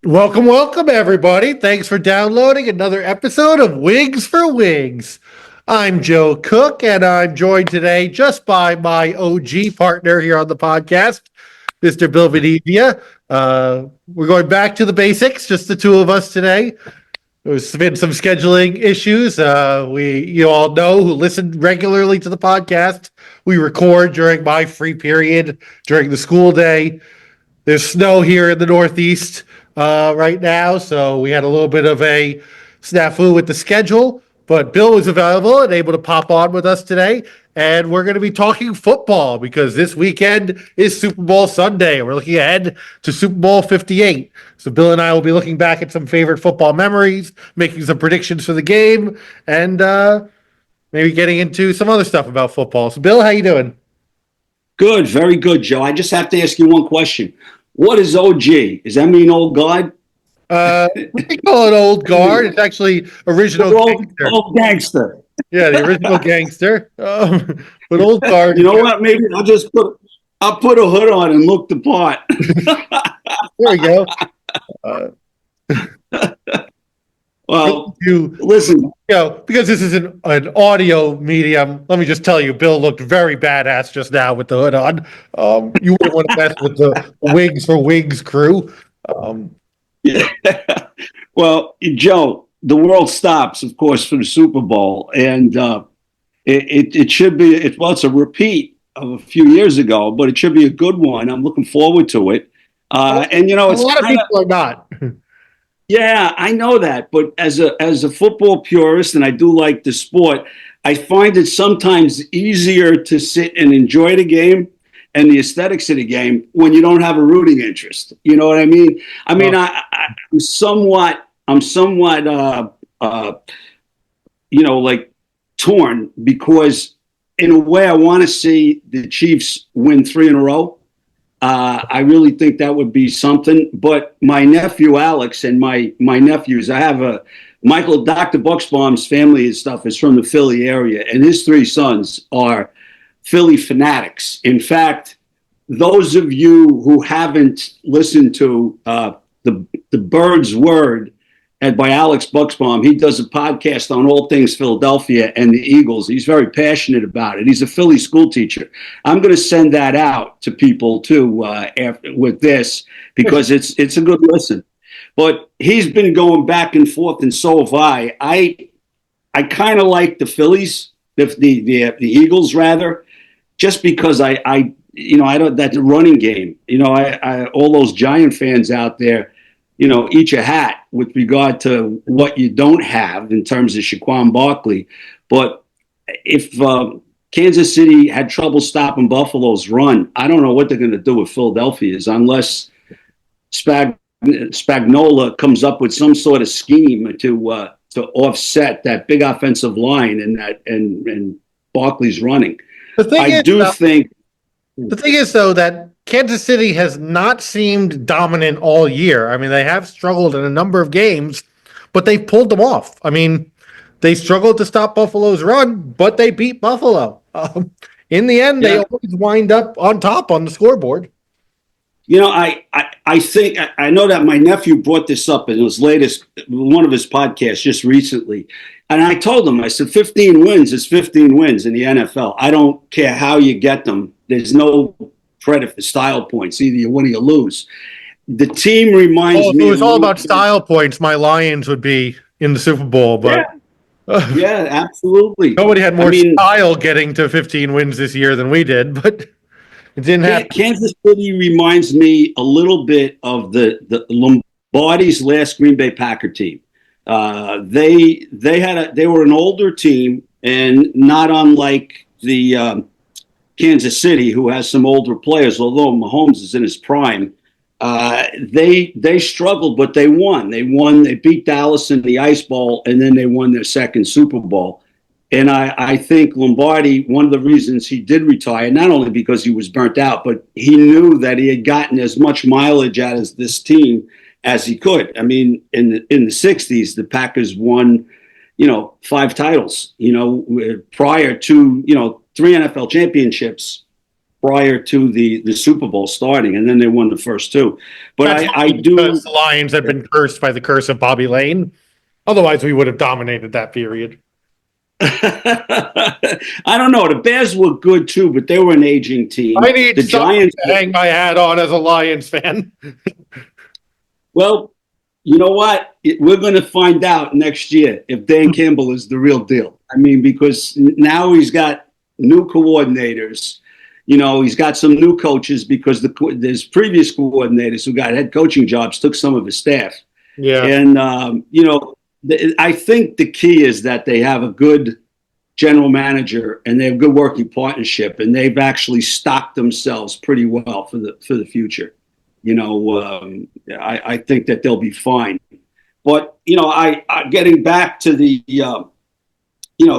Welcome, welcome, everybody. Thanks for downloading another episode of Wigs for Wigs. I'm Joe Cook, and I'm joined today just by my OG partner here on the podcast, Mr. Bill Venezia. We're going back to the basics, just the two of us today. There's been some scheduling issues. You all know who listen regularly to the podcast. We record during my free period during the school day. There's snow here in the Northeast right now, so we had a little bit of a snafu with the schedule. But Bill was available and able to pop on with us today, and we're going to be talking football because this weekend is Super Bowl Sunday. We're looking ahead to Super Bowl 58. So Bill and I will be looking back at some favorite football memories, making some predictions for the game, and maybe getting into some other stuff about football. So Bill, how you doing? Good, very good, Joe. I just have to ask you one question. What is OG? Does that mean old guard? We call it old guard. It's actually original gangster. Old gangster. Yeah, the original gangster. But old guard. You know what? Maybe I'll put a hood on and look the part. There we go. Well, you listen. Because this is an audio medium, let me just tell you, Bill looked very badass just now with the hood on. You wouldn't want to mess with the Wigs for Wigs crew. Yeah. Well, Joe, the world stops, of course, for the Super Bowl, and it should be. It's a repeat of a few years ago, but it should be a good one. I'm looking forward to it. And it's a lot of people are not. Yeah, I know that, but as a football purist, and I do like the sport, I find it sometimes easier to sit and enjoy the game and the aesthetics of the game when you don't have a rooting interest. You know what I mean? I'm somewhat, like torn because in a way I want to see the Chiefs win 3 in a row. I really think that would be something. But my nephew Alex and my nephews, I have Dr. Bucksbaum's family and stuff is from the Philly area, and his 3 sons are Philly fanatics. In fact, those of you who haven't listened to the Bird's Word and by Alex Bucksbaum, he does a podcast on all things Philadelphia and the Eagles. He's very passionate about it. He's a Philly school teacher. I'm going to send that out to people too with this because it's a good listen. But he's been going back and forth, and so have I. I kind of like the Phillies, the Eagles rather, just because I don't that running game. I all those Giant fans out there. Eat your hat with regard to what you don't have in terms of Shaquan Barkley. But if Kansas City had trouble stopping Buffalo's run, I don't know what they're going to do with Philadelphia's unless Spagnuolo comes up with some sort of scheme to offset that big offensive line and Barkley's running. The thing is, though, that Kansas City has not seemed dominant all year. I mean, they have struggled in a number of games, but they've pulled them off. I mean, they struggled to stop Buffalo's run, but they beat Buffalo. In the end, they always wind up on top on the scoreboard. I think I know that my nephew brought this up in his latest one of his podcasts just recently. And I told him, I said, 15 wins is 15 wins in the NFL. I don't care how you get them. There's no credit for style points. Either you win or you lose. The team reminds me. If it was all about style points, my Lions would be in the Super Bowl. But yeah, absolutely. Nobody had more style getting to 15 wins this year than we did, but it didn't happen. Kansas City reminds me a little bit of the Lombardi's last Green Bay Packer team. They were an older team, and not unlike the Kansas City, who has some older players. Although Mahomes is in his prime, they struggled, but they won. They beat Dallas in the Ice Bowl, and then they won their second Super Bowl. And I think Lombardi, one of the reasons he did retire, not only because he was burnt out, but he knew that he had gotten as much mileage out of this team as he could. I mean, in the 60s, the Packers won, 5 titles, prior to, 3 NFL championships prior to the Super Bowl starting, and then they won the first two. But I do because the Lions had been cursed by the curse of Bobby Lane. Otherwise, we would have dominated that period. I don't know. The Bears were good too, but they were an aging team. I need the Giants to hang my hat on as a Lions fan. Well, you know what? We're going to find out next year if Dan Campbell is the real deal. I mean, because now he's got new coordinators. You know, he's got some new coaches because there's previous coordinators who got head coaching jobs took some of his staff. Yeah. And, you know, I think the key is that they have a good general manager and they have good working partnership, and they've actually stocked themselves pretty well for the future. You know, I think that they'll be fine. But, you know, I getting back to the,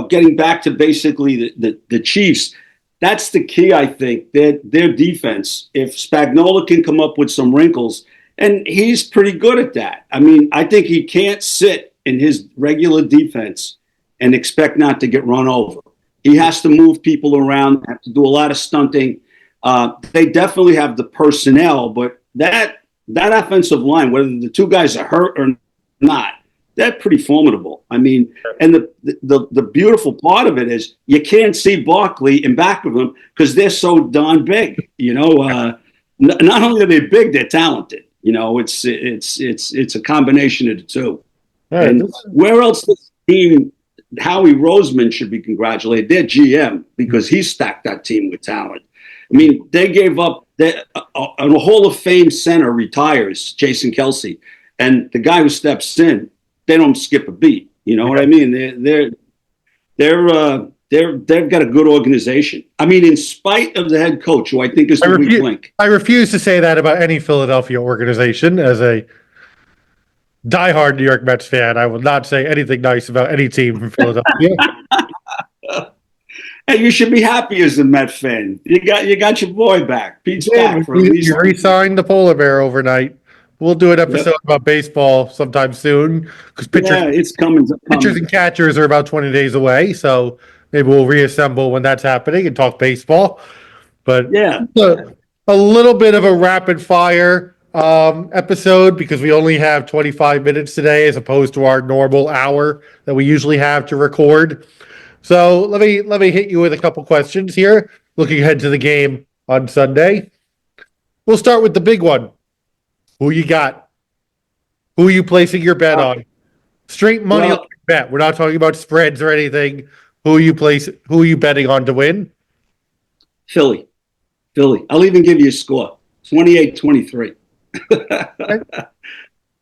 getting back to basically the Chiefs, that's the key, I think, their defense. If Spagnuolo can come up with some wrinkles, and he's pretty good at that. I mean, I think he can't sit in his regular defense and expect not to get run over. He has to move people around, have to do a lot of stunting. They definitely have the personnel, but that offensive line, whether the two guys are hurt or not, they're pretty formidable. I mean, and the beautiful part of it is you can't see Barkley in back of them because they're so darn big. You know, not only are they big, they're talented. You know, it's a combination of the two. Right. And where else this team, Howie Roseman should be congratulated. Their GM, because he stacked that team with talent. I mean, they gave up a Hall of Fame center retires, Jason Kelsey, and the guy who steps in, they don't skip a beat. You know what I mean? They've got a good organization. I mean, in spite of the head coach, who I think is the weak link. I refuse to say that about any Philadelphia organization. As a diehard New York Mets fan, I will not say anything nice about any team from Philadelphia. Hey, you should be happy as a Met fan. You got your boy back. Pete's back for at least. You re-signed the polar bear overnight. We'll do an episode about baseball sometime soon because it's coming. Pitchers and catchers are about 20 days away, so maybe we'll reassemble when that's happening and talk baseball. But a little bit of a rapid fire episode because we only have 25 minutes today as opposed to our normal hour that we usually have to record. So let me hit you with a couple questions here. Looking ahead to the game on Sunday, we'll start with the big one. Who you got? Who are you placing your bet on? Straight money bet. We're not talking about spreads or anything. Who are you betting on to win? Philly. I'll even give you a score. 28-23.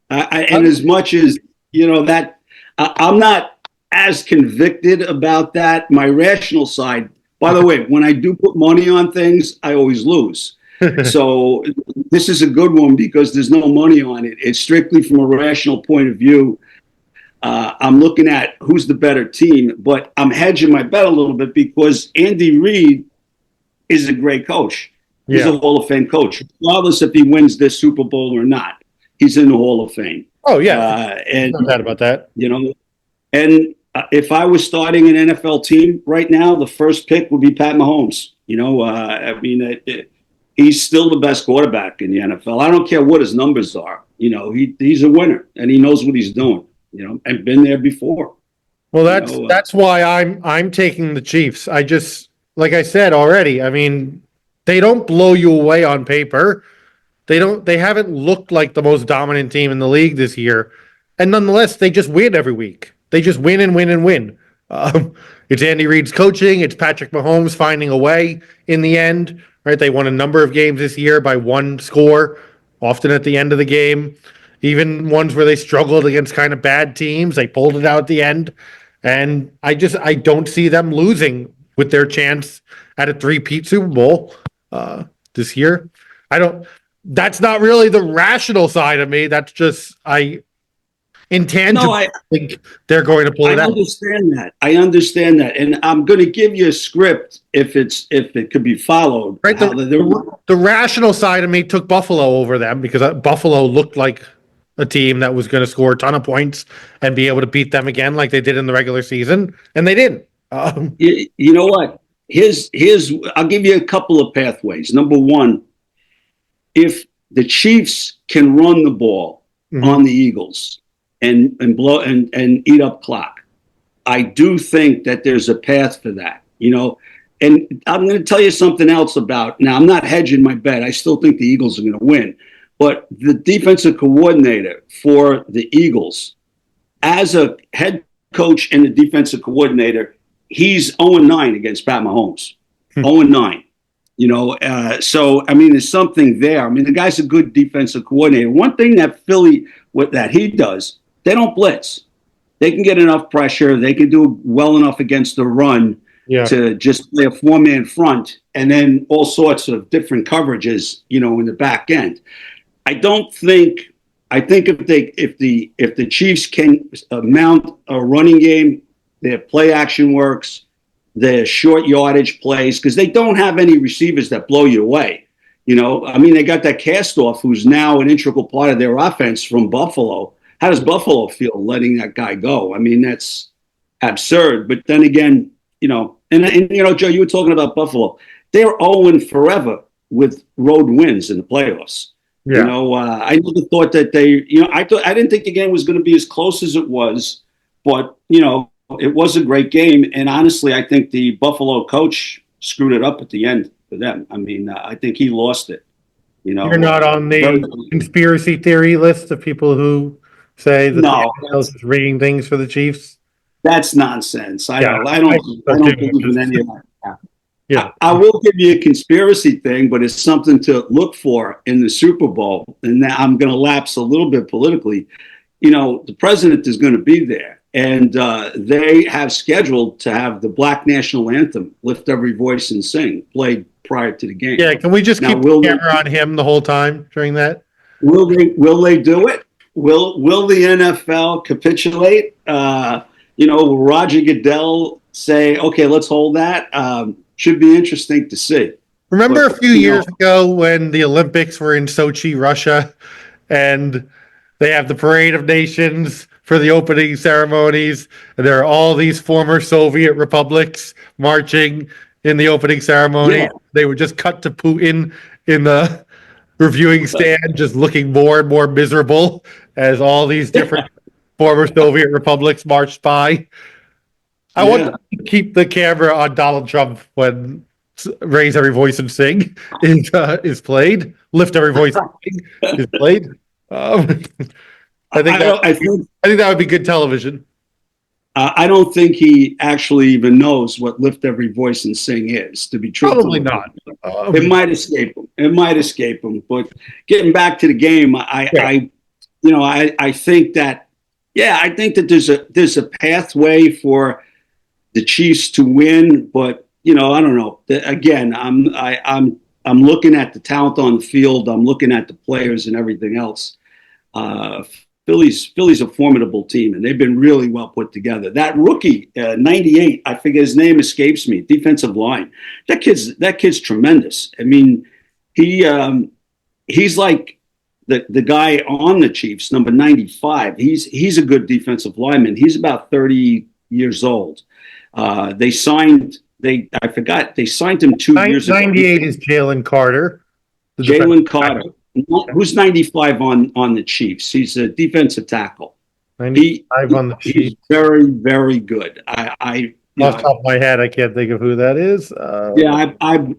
And as much as, you know, that I'm not as convicted about that. My rational side, by the way, when I do put money on things, I always lose. So this is a good one because there's no money on it. It's strictly from a rational point of view. I'm looking at who's the better team, but I'm hedging my bet a little bit because Andy Reid is a great coach. He's a Hall of Fame coach, regardless if he wins this Super Bowl or not. He's in the Hall of Fame. Oh yeah, and no doubt about that. You know, and if I was starting an NFL team right now, the first pick would be Pat Mahomes. You know, I mean, he's still the best quarterback in the NFL. I don't care what his numbers are. You know, he's a winner and he knows what he's doing. You know, and been there before. Well, that's why I'm taking the Chiefs. I just, like I said already, I mean, they don't blow you away on paper. They haven't looked like the most dominant team in the league this year, and nonetheless, they just win every week. They just win and win and win. It's Andy Reid's coaching. It's Patrick Mahomes finding a way in the end. Right? They won a number of games this year by one score, often at the end of the game. Even ones where they struggled against kind of bad teams, they pulled it out at the end. And I don't see them losing with their chance at a three-peat Super Bowl this year. That's not really the rational side of me. That's just intangible. I think they're going to pull it out. I understand that. And I'm going to give you a script if it could be followed. Right. The rational side of me took Buffalo over them because Buffalo looked like a team that was going to score a ton of points and be able to beat them again like they did in the regular season, and they didn't. You know what? here's I'll give you a couple of pathways. Number one, if the Chiefs can run the ball on the Eagles and blow and eat up clock, I do think that there's a path for that. And I'm going to tell you something else about. Now, I'm not hedging my bet. I still think the Eagles are going to win. But the defensive coordinator for the Eagles, as a head coach and the defensive coordinator, he's 0-9 against Pat Mahomes. 0-9. So, I mean, there's something there. I mean, the guy's a good defensive coordinator. One thing that Philly, that he does, they don't blitz. They can get enough pressure. They can do well enough against the run to just play a four-man front and then all sorts of different coverages, in the back end. I think if the Chiefs can mount a running game, their play action works, their short yardage plays, because they don't have any receivers that blow you away. I mean, they got that cast-off who's now an integral part of their offense from Buffalo. How does Buffalo feel letting that guy go? I mean, that's absurd. But then again, Joe, you were talking about Buffalo. They're 0 forever with road wins in the playoffs. Yeah. I never thought that I didn't think the game was going to be as close as it was, but it was a great game. And honestly, I think the Buffalo coach screwed it up at the end for them. I mean, I think he lost it. You're not on the conspiracy theory list of people who say that the NFL is rigging things for the Chiefs. That's nonsense. I don't believe in any of that. Yeah, I will give you a conspiracy thing, but it's something to look for in the Super Bowl. And now I'm going to lapse a little bit politically. The president is going to be there, and they have scheduled to have the Black National Anthem, "Lift Every Voice and Sing," played prior to the game. Yeah, can we just keep the camera on him the whole time during that? Will they do it? Will the NFL capitulate? Will Roger Goodell say, "Okay, let's hold that"? Should be interesting to see. Remember a few years ago when the Olympics were in Sochi, Russia, and they have the Parade of Nations for the opening ceremonies, and there are all these former Soviet republics marching in the opening ceremony. Yeah. They would just cut to Putin in the reviewing stand, just looking more and more miserable as all these different former Soviet republics marched by. I want to keep the camera on Donald Trump when "Raise Every Voice and Sing" is played. "Lift Every Voice and Sing" is played. I think that would be good television. I don't think he actually even knows what "Lift Every Voice and Sing" is, to be truthful. Probably not. It might escape him. But getting back to the game, I think that there's a pathway for the Chiefs to win, but I don't know. Again, I'm looking at the talent on the field. I'm looking at the players and everything else. Philly's a formidable team, and they've been really well put together. That rookie, 98, I forget his name, escapes me. Defensive line. That kid's tremendous. I mean, he's like the guy on the Chiefs, number 95. He's a good defensive lineman. He's about 30 years old. They signed him 2 years ago. 98 is Jalen Carter. Jalen Carter. Who's 95 on the Chiefs? He's a defensive tackle. 95 on the Chiefs. He's very, very good. Off the top of my head, I can't think of who that is.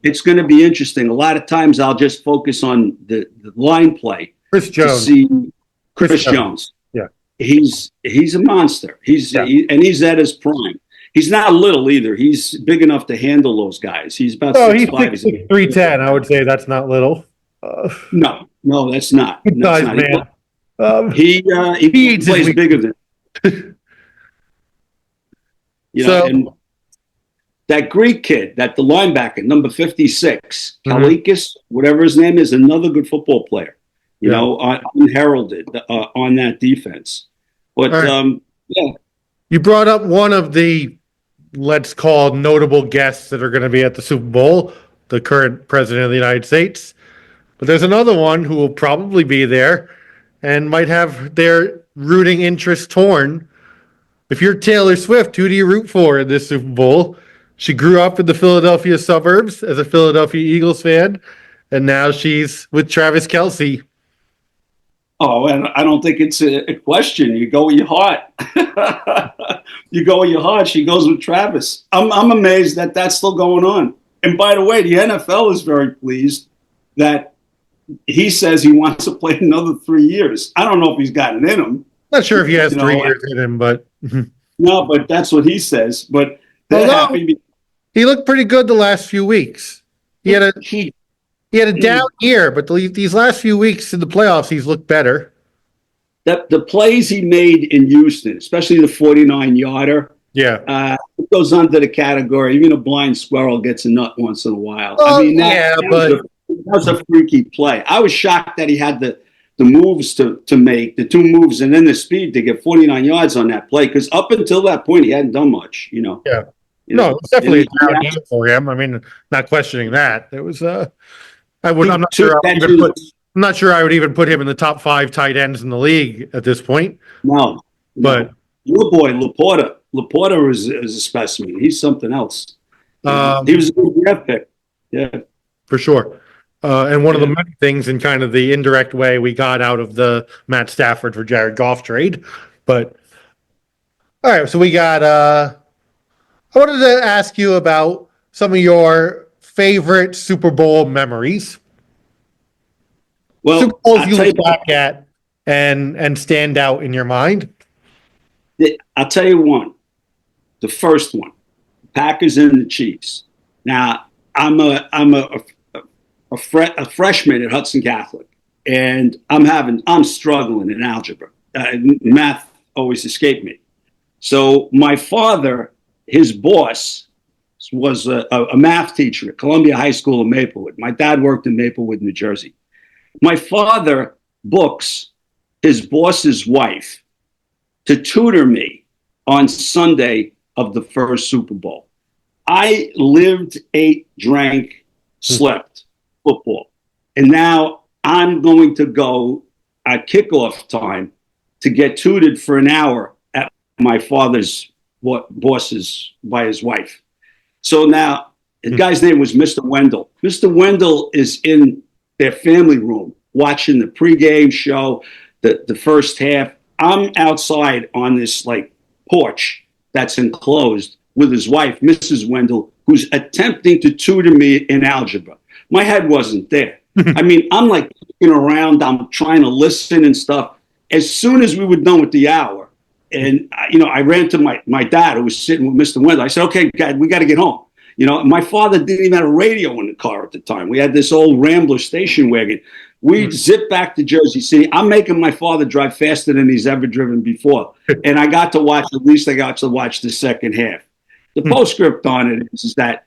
It's going to be interesting. A lot of times I'll just focus on the line play. Chris Jones. Chris Jones. Yeah. He's a monster. He's at his prime. He's not little either. He's big enough to handle those guys. He's about 6'5". He's 310. I would say that's not little. No, that's not. That's not. Man. He plays bigger than. And that Greek kid, the linebacker, number 56, Kalikis, whatever his name is, another good football player. Unheralded on that defense. But you brought up one of the, let's call, notable guests that are going to be at the Super Bowl, the current president of the United States. But there's another one who will probably be there and might have their rooting interest torn. If you're Taylor Swift, who do you root for in this Super Bowl? She grew up in the Philadelphia suburbs as a Philadelphia Eagles fan, and now she's with Travis Kelce. Oh, and I don't think it's a question. You go with your heart. You go with your heart. She goes with Travis. I'm amazed that that's still going on. And by the way, the NFL is very pleased that he says he wants to play another 3 years. I don't know if he's got it in him. Not sure if he has 3 years in him, but no, but that's what he says. But they're happy. He looked pretty good the last few weeks. He had a down year, but these last few weeks in the playoffs, he's looked better. The plays he made in Houston, especially the 49-yarder, it goes under the category. Even a blind squirrel gets a nut once in a while. I mean, that was a freaky play. I was shocked that he had the moves to make, the 2 moves, and then the speed to get 49 yards on that play. Because up until that point, he hadn't done much. Yeah. No, it's definitely a down game for him. I mean, not questioning that. It was. I'm not sure. I'm not sure I would even put him in the top 5 tight ends in the league at this point. No, but your boy Laporta is a specimen. He's something else. He was a good draft pick. Yeah, for sure. And one of the many things in kind of the indirect way we got out of the Matt Stafford for Jared Goff trade. But all right, so we got. I wanted to ask you about some of your favorite Super Bowl memories. Well, Super Bowls you look back at and stand out in your mind. I'll tell you one. The first one, Packers and the Chiefs. Now, I'm a freshman at Hudson Catholic, and I'm struggling in algebra. Math always escaped me. So my father, his boss, was a math teacher at Columbia High School in Maplewood. My dad worked in Maplewood, New Jersey. My father books his boss's wife to tutor me on Sunday of the first Super Bowl. I lived, ate, drank, slept football. And now I'm going to go at kickoff time to get tutored for an hour at my father's boss's by his wife. So now the guy's name was Mr. Wendell. Mr. Wendell is in their family room watching the pregame show, the first half. I'm outside on this like porch that's enclosed with his wife, Mrs. Wendell, who's attempting to tutor me in algebra. My head wasn't there. I mean, I'm like looking around, I'm trying to listen and stuff. As soon as we were done with the hour, and I ran to my dad who was sitting with Mr. Wendell. I said, "Okay, Dad, we got to get home." My father didn't even have a radio in the car at the time. We had this old Rambler station wagon. We zipped back to Jersey City. I'm making my father drive faster than he's ever driven before. And I got to watch the second half. The postscript on it is that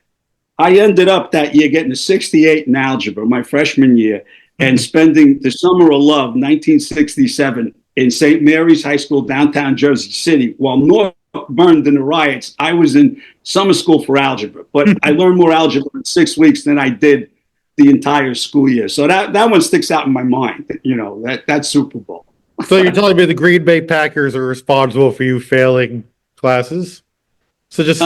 I ended up that year getting a 68 in algebra, my freshman year, and spending the summer of love, 1967, in St. Mary's High School, downtown Jersey City. While North burned in the riots, I was in summer school for algebra. But I learned more algebra in 6 weeks than I did the entire school year. So that one sticks out in my mind, that Super Bowl. So you're telling me the Green Bay Packers are responsible for you failing classes? So just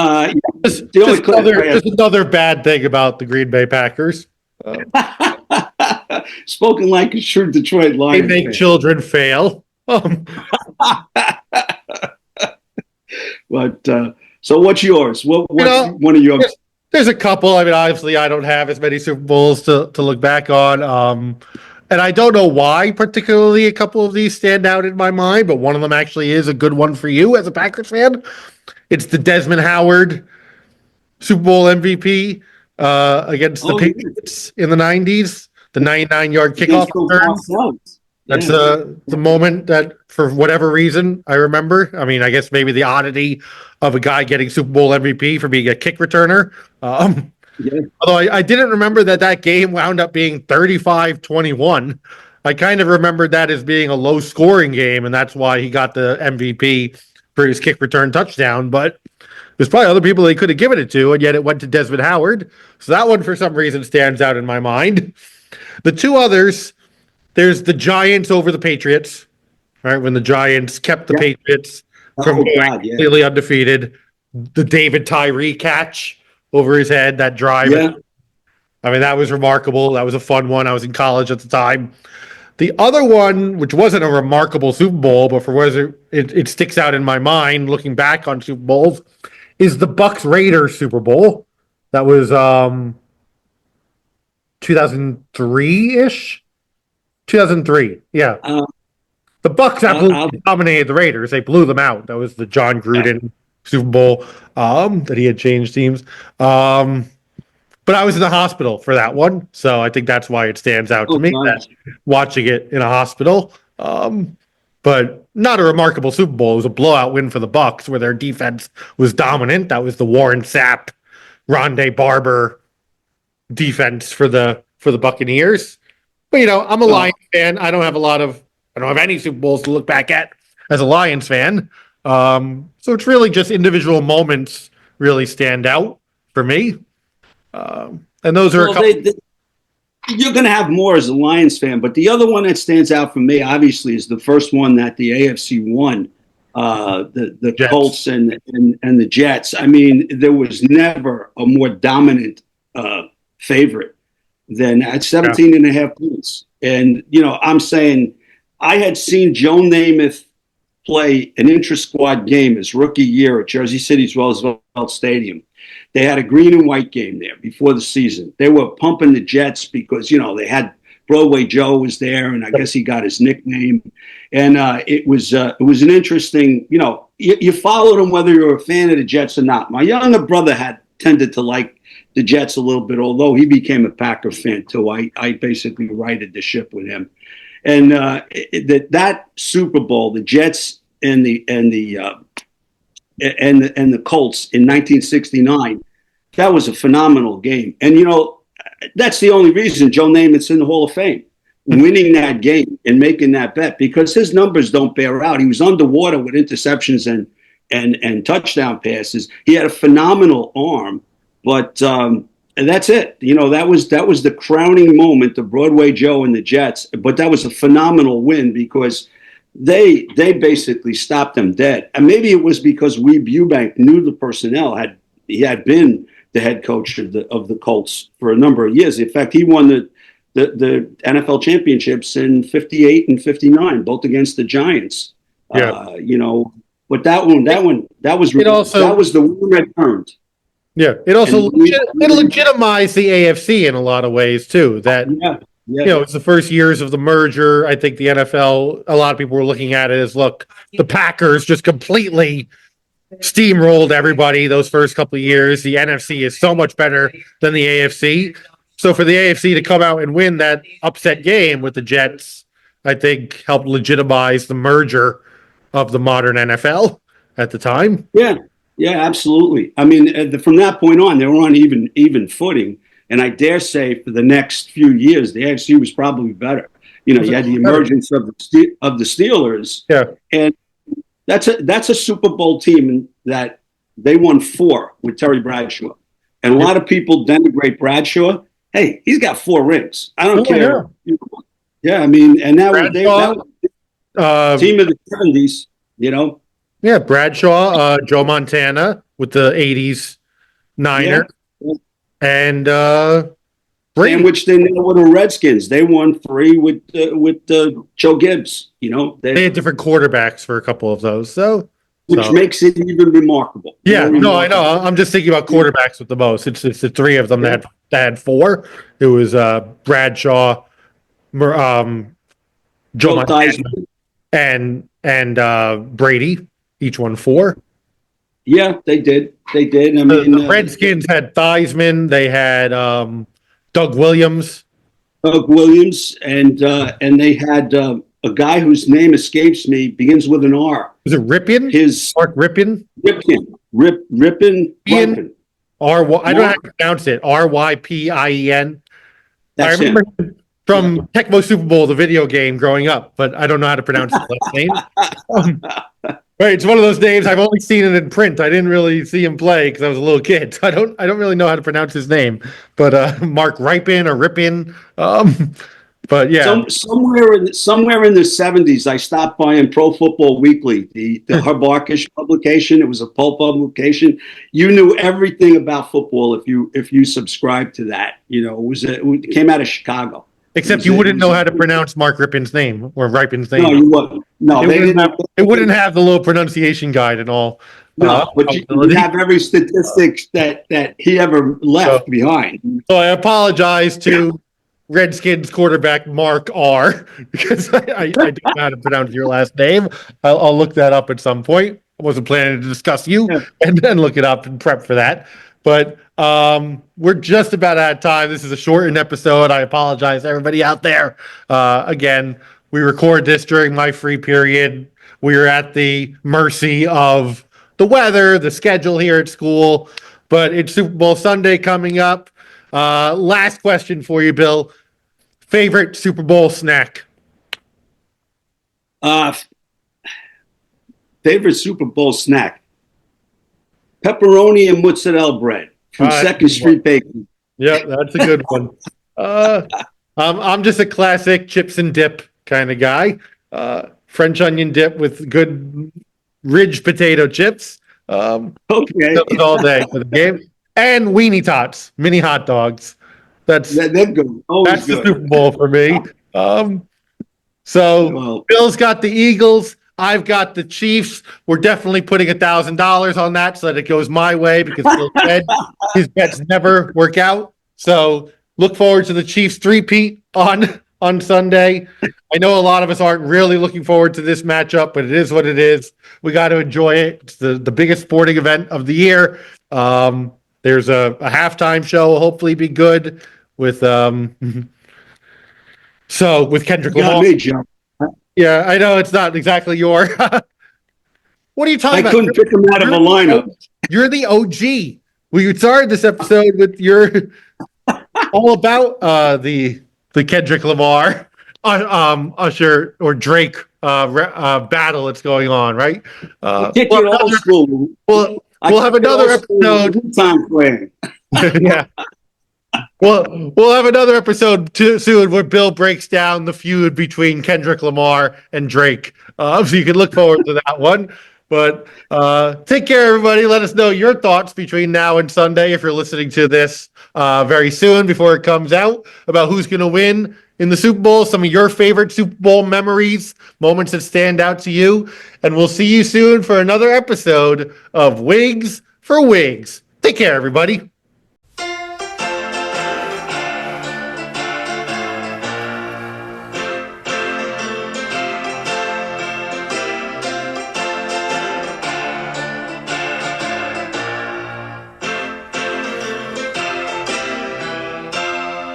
another bad thing about the Green Bay Packers. Spoken like a true Detroit Lions. They make children fail. But so what's yours? What's one of yours? There's a couple. I mean, obviously, I don't have as many Super Bowls to look back on. And I don't know why particularly a couple of these stand out in my mind, but one of them actually is a good one for you as a Packers fan. It's the Desmond Howard Super Bowl MVP against the Patriots in the 90s, the 99-yard kickoff return. That's the moment that, for whatever reason, I remember. I mean, I guess maybe the oddity of a guy getting Super Bowl MVP for being a kick returner. Although I didn't remember that game wound up being 35-21. I kind of remembered that as being a low-scoring game, and that's why he got the MVP for his kick return touchdown. But there's probably other people they could have given it to, and yet it went to Desmond Howard. So that one, for some reason, stands out in my mind. The two others, there's the Giants over the Patriots, right? When the Giants kept the Patriots from being completely undefeated. The David Tyree catch over his head, that drive. Yeah. I mean, that was remarkable. That was a fun one. I was in college at the time. The other one, which wasn't a remarkable Super Bowl, but for whether it sticks out in my mind looking back on Super Bowls, is the Bucks Raiders Super Bowl. That was 2003-ish. 2003, yeah. The Bucks absolutely dominated the Raiders. They blew them out. That was the John Gruden Super Bowl that he had changed teams. But I was in the hospital for that one, so I think that's why it stands out to me. That watching it in a hospital, but not a remarkable Super Bowl. It was a blowout win for the Bucks, where their defense was dominant. That was the Warren Sapp, Rondé Barber defense for the Buccaneers. But I'm a Lions fan. I don't have any Super Bowls to look back at as a Lions fan. So it's really just individual moments really stand out for me. And those are you're going to have more as a Lions fan, but the other one that stands out for me, obviously, is the first one that the AFC won, the Colts and the Jets. I mean, there was never a more dominant favorite than at 17 and a half points. And, I'm saying I had seen Joe Namath play an intra-squad game his rookie year at Jersey City's Roosevelt Stadium. They had a green and white game there before the season. They were pumping the Jets because, they had Broadway Joe was there, and I guess he got his nickname. And it was an interesting, you followed him whether you're a fan of the Jets or not. My younger brother had tended to like the Jets a little bit, although he became a Packer fan too. I basically righted the ship with him. And that Super Bowl, the Jets and the Colts in 1969, that was a phenomenal game. And, that's the only reason Joe Namath's in the Hall of Fame, winning that game and making that bet, because his numbers don't bear out. He was underwater with interceptions and touchdown passes. He had a phenomenal arm, but and that's it. That was the crowning moment of Broadway Joe and the Jets. But that was a phenomenal win because they basically stopped them dead. And maybe it was because Weeb Eubank knew the personnel. He had been the head coach of the Colts for a number of years. In fact, he won the NFL championships in 58 and 59, both against the Giants. Yeah. But that was the one that turned. Yeah, it also it legitimized the AFC in a lot of ways too. That it's the first years of the merger. I think the NFL, a lot of people were looking at it as, look, the Packers just completely steamrolled everybody those first couple of years. The NFC is so much better than the AFC. So for the AFC to come out and win that upset game with the Jets, I think helped legitimize the merger of the modern NFL at the time. Yeah, absolutely. I mean, from that point on, they were on even footing. And I dare say for the next few years, the AFC was probably better. You had the emergence of the Steelers. Yeah. And that's a Super Bowl team that they won 4 with Terry Bradshaw. And a lot of people denigrate Bradshaw. Hey, he's got 4 rings. I don't care. Yeah, I mean, and that was team of the 70s, Yeah, Bradshaw, Joe Montana with the 80s Niner. Yeah. And sandwiched in there with the Redskins. They won 3 with Joe Gibbs. They had different quarterbacks for a couple of those, which makes it even remarkable. Yeah, no, I know. I'm just thinking about quarterbacks with the most. It's the 3 of them that had 4. It was Bradshaw, Joe Montana, and Brady. Each one 4. Yeah, they did. I mean, the Redskins had Theismann. They had Doug Williams. And they had a guy whose name escapes me, begins with an R. Was it Ripien? Mark Ripien? Ripien. I don't know how to pronounce it. Rypien. I remember him from Tecmo Super Bowl, the video game, growing up, but I don't know how to pronounce his last name. Right, it's one of those names I've only seen it in print. I didn't really see him play because I was a little kid. So I don't really know how to pronounce his name. But Mark Ripien or Ripien. But yeah, Somewhere in the 70s, I stopped buying Pro Football Weekly, the Harbarkish publication. It was a pulp publication. You knew everything about football if you subscribed to that. It came out of Chicago. except you wouldn't know how to pronounce Mark Rippon's name or Rippon's name. No, you wouldn't. No, they didn't. It wouldn't have the little pronunciation guide and all. No, but you have every statistic that he ever left behind. So I apologize to Redskins quarterback Mark R because I don't know how to pronounce your last name. I'll look that up at some point. I wasn't planning to discuss you and then look it up and prep for that. But we're just about out of time. This is a shortened episode. I apologize to everybody out there. Again, we record this during my free period. We are at the mercy of the weather, the schedule here at school, but it's Super Bowl Sunday coming up. Last question for you, Bill. Favorite Super Bowl snack? Favorite Super Bowl snack? Pepperoni and mozzarella bread from Second Street Bakery. Yeah, that's a good one. I'm just a classic chips and dip kind of guy. French onion dip with good ridged potato chips. Okay. All day for the game. And weenie tots, mini hot dogs. That's good. That's good. The Super Bowl for me. Bill's got the Eagles. I've got the Chiefs. We're definitely putting $1,000 on that so that it goes my way because Bill said his bets never work out. So look forward to the Chiefs three-peat on Sunday. I know a lot of us aren't really looking forward to this matchup, but it is what it is. We got to enjoy it. It's the biggest sporting event of the year. There's a halftime show. Will hopefully be good with with Kendrick Lamar. Yeah, I know it's not exactly your. What are you talking about? I couldn't pick him out of a lineup. You're the OG. We started this episode with your all about the Kendrick Lamar, Usher or Drake battle that's going on, right? We'll have another episode. Time frame. Yeah. We'll have another episode soon where Bill breaks down the feud between Kendrick Lamar and Drake. So you can look forward to that one. But take care, everybody. Let us know your thoughts between now and Sunday if you're listening to this very soon before it comes out about who's going to win in the Super Bowl, some of your favorite Super Bowl memories, moments that stand out to you. And we'll see you soon for another episode of Wigs for Wigs. Take care, everybody.